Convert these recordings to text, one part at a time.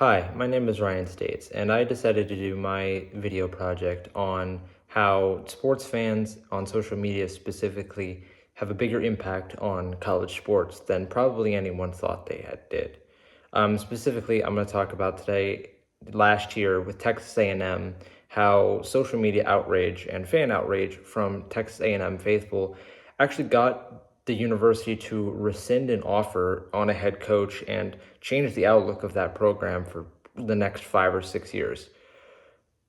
Hi, my name is Ryan States, and I decided to do my video project on how sports fans on social media specifically have a bigger impact on college sports than probably anyone thought did. Specifically, I'm going to talk about today, last year with Texas A&M, how social media outrage and fan outrage from Texas A&M faithful actually got the university to rescind an offer on a head coach and change the outlook of that program for the next 5 or 6 years.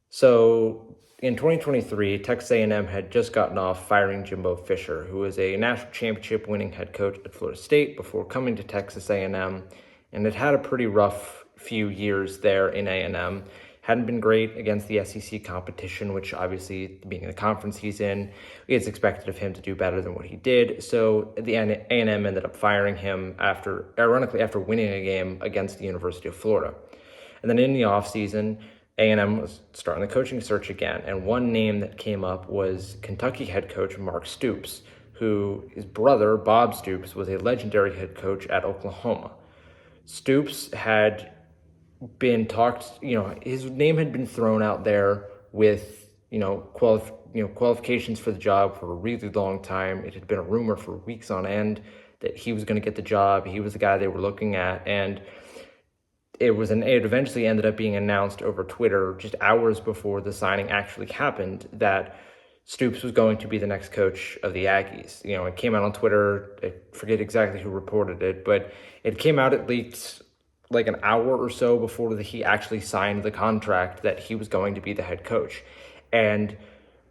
So in 2023, Texas A&M had just gotten off firing Jimbo Fisher, who was a national championship winning head coach at Florida State before coming to Texas A&M, and had had a pretty rough few years there in A&M. Hadn't been great against the SEC competition, which obviously, being in the conference he's in, it's expected of him to do better than what he did. So the A&M ended up firing him ironically, after winning a game against the University of Florida. And then in the offseason, A&M was starting the coaching search again. And one name that came up was Kentucky head coach Mark Stoops, who his brother, Bob Stoops, was a legendary head coach at Oklahoma. Stoops had been talked, his name had been thrown out there with, qualifications for the job for a really long time. It had been a rumor for weeks on end that he was going to get the job. He was the guy they were looking at. And it eventually ended up being announced over Twitter just hours before the signing actually happened that Stoops was going to be the next coach of the Aggies. It came out on Twitter. I forget exactly who reported it, but it came out at least like an hour or so before he actually signed the contract that he was going to be the head coach. And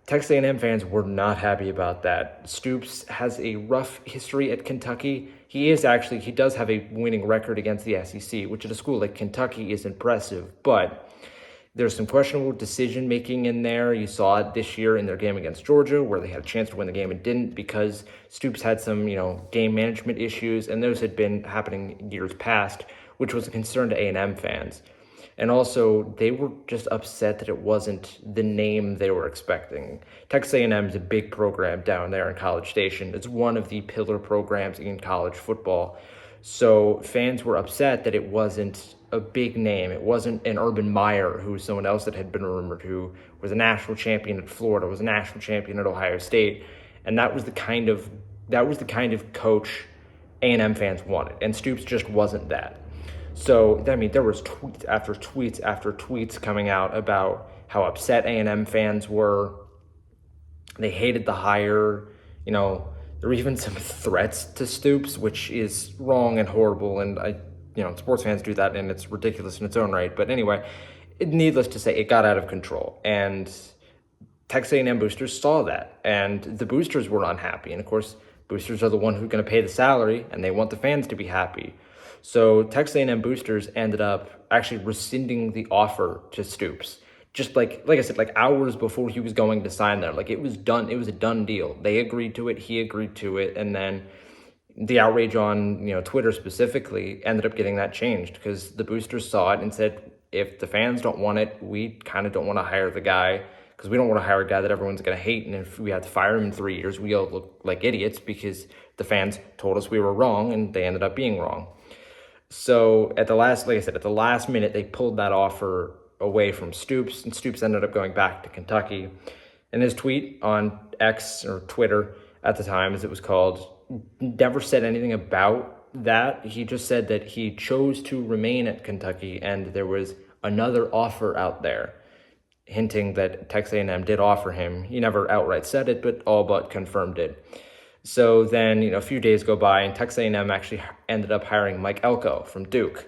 Texas A&M fans were not happy about that. Stoops has a rough history at Kentucky. He does have a winning record against the SEC, which at a school like Kentucky is impressive, but there's some questionable decision-making in there. You saw it this year in their game against Georgia, where they had a chance to win the game and didn't because Stoops had some, game management issues, and those had been happening years past, which was a concern to A&M fans. And also, they were just upset that it wasn't the name they were expecting. Texas A&M is a big program down there in College Station. It's one of the pillar programs in college football. So fans were upset that it wasn't a big name. It wasn't an Urban Meyer, who was someone else that had been rumored, who was a national champion at Florida, was a national champion at Ohio State. And that was the kind of coach A&M fans wanted. And Stoops just wasn't that. So, there was tweets after tweets after tweets coming out about how upset A&M fans were. They hated the hire. There were even some threats to Stoops, which is wrong and horrible. And sports fans do that, and it's ridiculous in its own right. But anyway, needless to say, it got out of control. And Texas A&M boosters saw that, and the boosters were unhappy. And of course, boosters are the one who's going to pay the salary, and they want the fans to be happy. So Texas A&M boosters ended up actually rescinding the offer to Stoops. Just like I said, like hours before he was going to sign there. Like it was done. It was a done deal. They agreed to it. He agreed to it. And then the outrage on, Twitter specifically ended up getting that changed because the boosters saw it and said, if the fans don't want it, we kind of don't want to hire the guy because we don't want to hire a guy that everyone's going to hate. And if we have to fire him in 3 years, we all look like idiots because the fans told us we were wrong and they ended up being wrong. So at the last minute, they pulled that offer away from Stoops, and Stoops ended up going back to Kentucky. And his tweet on X, or Twitter at the time, as it was called, never said anything about that. He just said that he chose to remain at Kentucky, and there was another offer out there, hinting that Texas A&M did offer him. He never outright said it, but all but confirmed it. So then, a few days go by, and Texas A&M actually ended up hiring Mike Elko from Duke,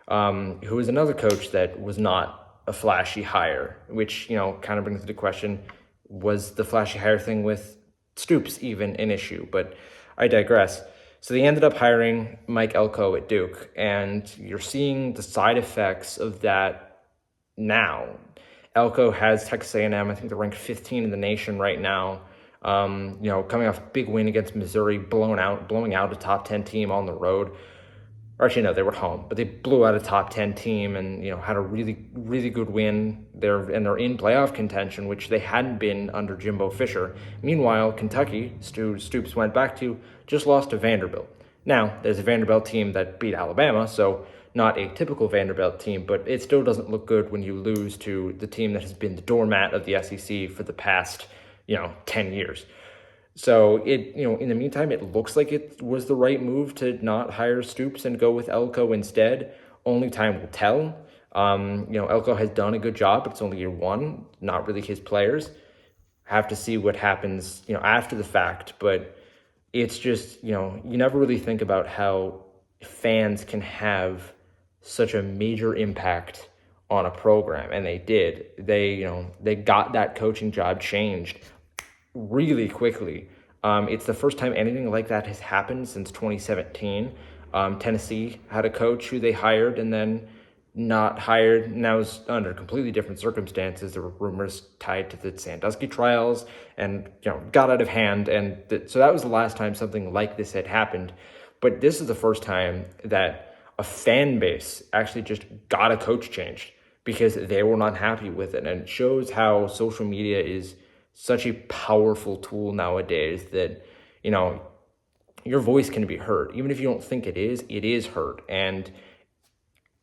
who was another coach that was not a flashy hire, which, kind of brings into question, was the flashy hire thing with Stoops even an issue? But I digress. So they ended up hiring Mike Elko at Duke, and you're seeing the side effects of that now. Elko has Texas A&M, I think they're ranked 15 in the nation right now. Coming off a big win against Missouri, blowing out a top 10 team on the road. Or actually, no, they were home, but they blew out a top 10 team and, had a really, really good win. They're in playoff contention, which they hadn't been under Jimbo Fisher. Meanwhile, Kentucky, Stoops went back to, just lost to Vanderbilt. Now, there's a Vanderbilt team that beat Alabama, so not a typical Vanderbilt team, but it still doesn't look good when you lose to the team that has been the doormat of the SEC for the past, 10 years. So in the meantime, it looks like it was the right move to not hire Stoops and go with Elko instead. Only time will tell. Elko has done a good job, but it's only year one, not really his players. Have to see what happens, after the fact. But it's just, you never really think about how fans can have such a major impact on a program, and they did. They got that coaching job changed really quickly. It's the first time anything like that has happened since 2017. Tennessee had a coach who they hired and then not hired, and that was under completely different circumstances. There were rumors tied to the Sandusky trials and, got out of hand. And so that was the last time something like this had happened. But this is the first time that a fan base actually just got a coach changed because they were not happy with it. And it shows how social media is such a powerful tool nowadays that, your voice can be heard. Even if you don't think it is heard. And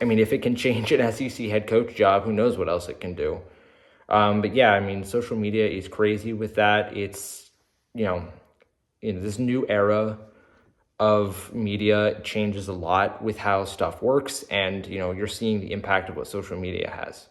I mean, if it can change an SEC head coach job, who knows what else it can do. But yeah, I mean, social media is crazy with that. It's, in this new era of media, it changes a lot with how stuff works. And, you're seeing the impact of what social media has.